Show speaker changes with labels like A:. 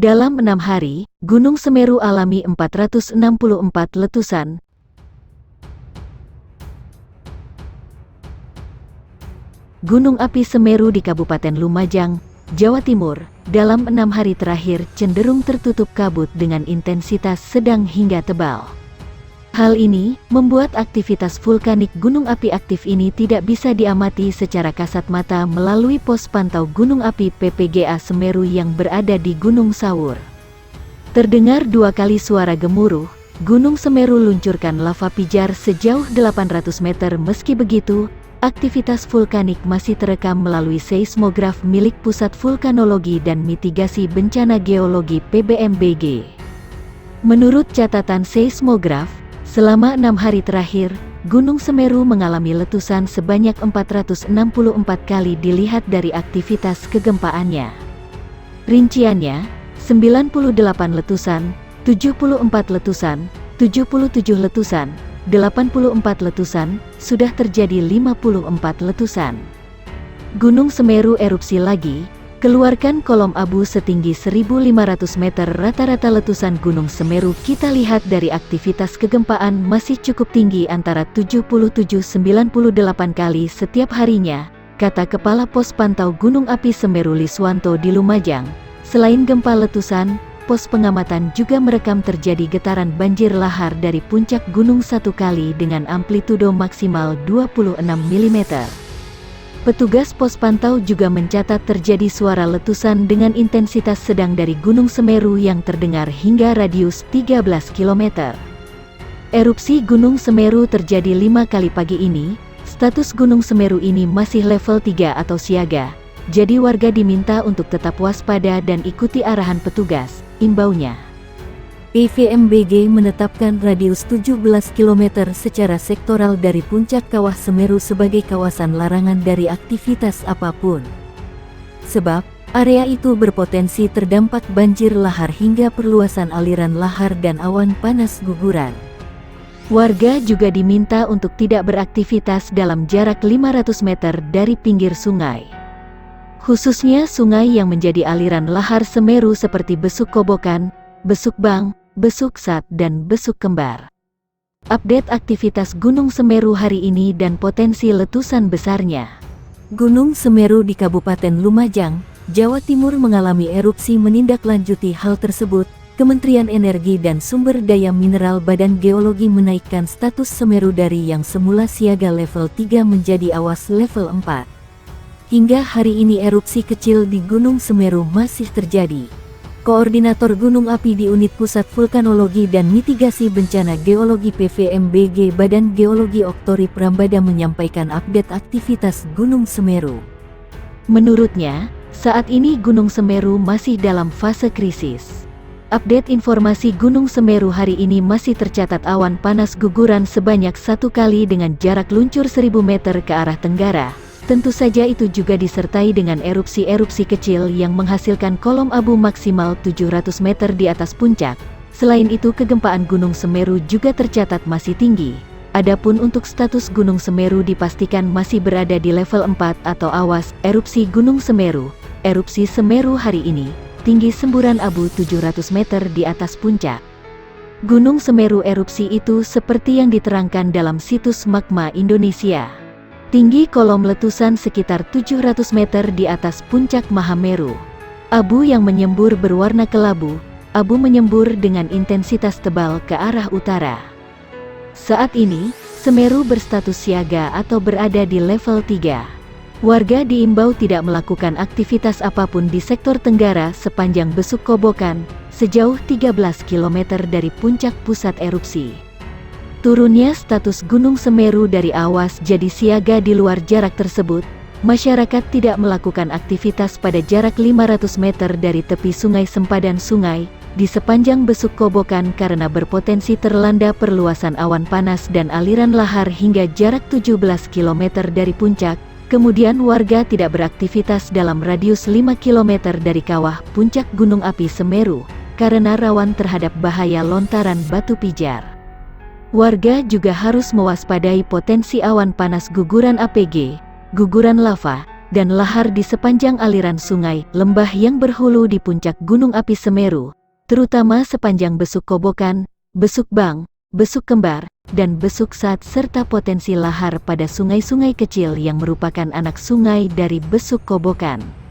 A: Dalam 6 hari, Gunung Semeru alami 464 letusan. Gunung api Semeru di Kabupaten Lumajang, Jawa Timur, dalam 6 hari terakhir cenderung tertutup kabut dengan intensitas sedang hingga tebal. Hal ini membuat aktivitas vulkanik gunung api aktif ini tidak bisa diamati secara kasat mata melalui pos pantau gunung api PPGA Semeru yang berada di Gunung Sawur. Terdengar 2 kali suara gemuruh, Gunung Semeru luncurkan lava pijar sejauh 800 meter. Meski begitu, aktivitas vulkanik masih terekam melalui seismograf milik Pusat Vulkanologi dan Mitigasi Bencana Geologi (PBMBG). Menurut catatan seismograf, selama 6 hari terakhir, Gunung Semeru mengalami letusan sebanyak 464 kali dilihat dari aktivitas kegempaannya. Rinciannya, 98 letusan, 74 letusan, 77 letusan, 84 letusan, sudah terjadi 54 letusan. Gunung Semeru erupsi lagi, keluarkan kolom abu setinggi 1.500 meter. Rata-rata letusan Gunung Semeru kita lihat dari aktivitas kegempaan masih cukup tinggi, antara 77-98 kali setiap harinya, kata Kepala Pos Pantau Gunung Api Semeru Liswanto di Lumajang. Selain gempa letusan, pos pengamatan juga merekam terjadi getaran banjir lahar dari puncak gunung 1 kali dengan amplitudo maksimal 26 mm. Petugas pos pantau juga mencatat terjadi suara letusan dengan intensitas sedang dari Gunung Semeru yang terdengar hingga radius 13 km. Erupsi Gunung Semeru terjadi 5 kali pagi ini. Status Gunung Semeru ini masih level 3 atau siaga, jadi warga diminta untuk tetap waspada dan ikuti arahan petugas, imbaunya. PVMBG menetapkan radius 17 km secara sektoral dari puncak kawah Semeru sebagai kawasan larangan dari aktivitas apapun. Sebab, area itu berpotensi terdampak banjir lahar hingga perluasan aliran lahar dan awan panas guguran. Warga juga diminta untuk tidak beraktivitas dalam jarak 500 meter dari pinggir sungai. Khususnya sungai yang menjadi aliran lahar Semeru seperti Besuk Kobokan, Besuk Bang, Besuk Sat, dan Besuk Kembar. Update aktivitas Gunung Semeru hari ini dan potensi letusan besarnya. Gunung Semeru di Kabupaten Lumajang, Jawa Timur mengalami erupsi. Menindaklanjuti hal tersebut, Kementerian Energi dan Sumber Daya Mineral Badan Geologi menaikkan status Semeru dari yang semula siaga level 3 menjadi awas level 4. Hingga hari ini erupsi kecil di Gunung Semeru masih terjadi. Koordinator Gunung Api di Unit Pusat Vulkanologi dan Mitigasi Bencana Geologi PVMBG Badan Geologi Oktori Prambada menyampaikan update aktivitas Gunung Semeru. Menurutnya, saat ini Gunung Semeru masih dalam fase krisis. Update informasi Gunung Semeru hari ini masih tercatat awan panas guguran sebanyak 1 kali dengan jarak luncur 1000 meter ke arah tenggara. Tentu saja itu juga disertai dengan erupsi-erupsi kecil yang menghasilkan kolom abu maksimal 700 meter di atas puncak. Selain itu, kegempaan Gunung Semeru juga tercatat masih tinggi. Adapun untuk status Gunung Semeru dipastikan masih berada di level 4 atau awas erupsi Gunung Semeru. Erupsi Semeru hari ini, tinggi semburan abu 700 meter di atas puncak. Gunung Semeru erupsi itu seperti yang diterangkan dalam situs Magma Indonesia. Tinggi kolom letusan sekitar 700 meter di atas puncak Mahameru. Abu yang menyembur berwarna kelabu, abu menyembur dengan intensitas tebal ke arah utara. Saat ini, Semeru berstatus siaga atau berada di level 3. Warga diimbau tidak melakukan aktivitas apapun di sektor tenggara sepanjang Besuk Kobokan, sejauh 13 km dari puncak pusat erupsi. Turunnya status Gunung Semeru dari awas jadi siaga. Di luar jarak tersebut, masyarakat tidak melakukan aktivitas pada jarak 500 meter dari tepi sungai sempadan sungai, di sepanjang Besuk Kobokan karena berpotensi terlanda perluasan awan panas dan aliran lahar hingga jarak 17 km dari puncak. Kemudian warga tidak beraktivitas dalam radius 5 km dari kawah puncak Gunung Api Semeru, karena rawan terhadap bahaya lontaran batu pijar. Warga juga harus mewaspadai potensi awan panas guguran APG, guguran lava, dan lahar di sepanjang aliran sungai, lembah yang berhulu di puncak Gunung Api Semeru, terutama sepanjang Besuk Kobokan, Besuk Bang, Besuk Kembar, dan Besuk Sat serta potensi lahar pada sungai-sungai kecil yang merupakan anak sungai dari Besuk Kobokan.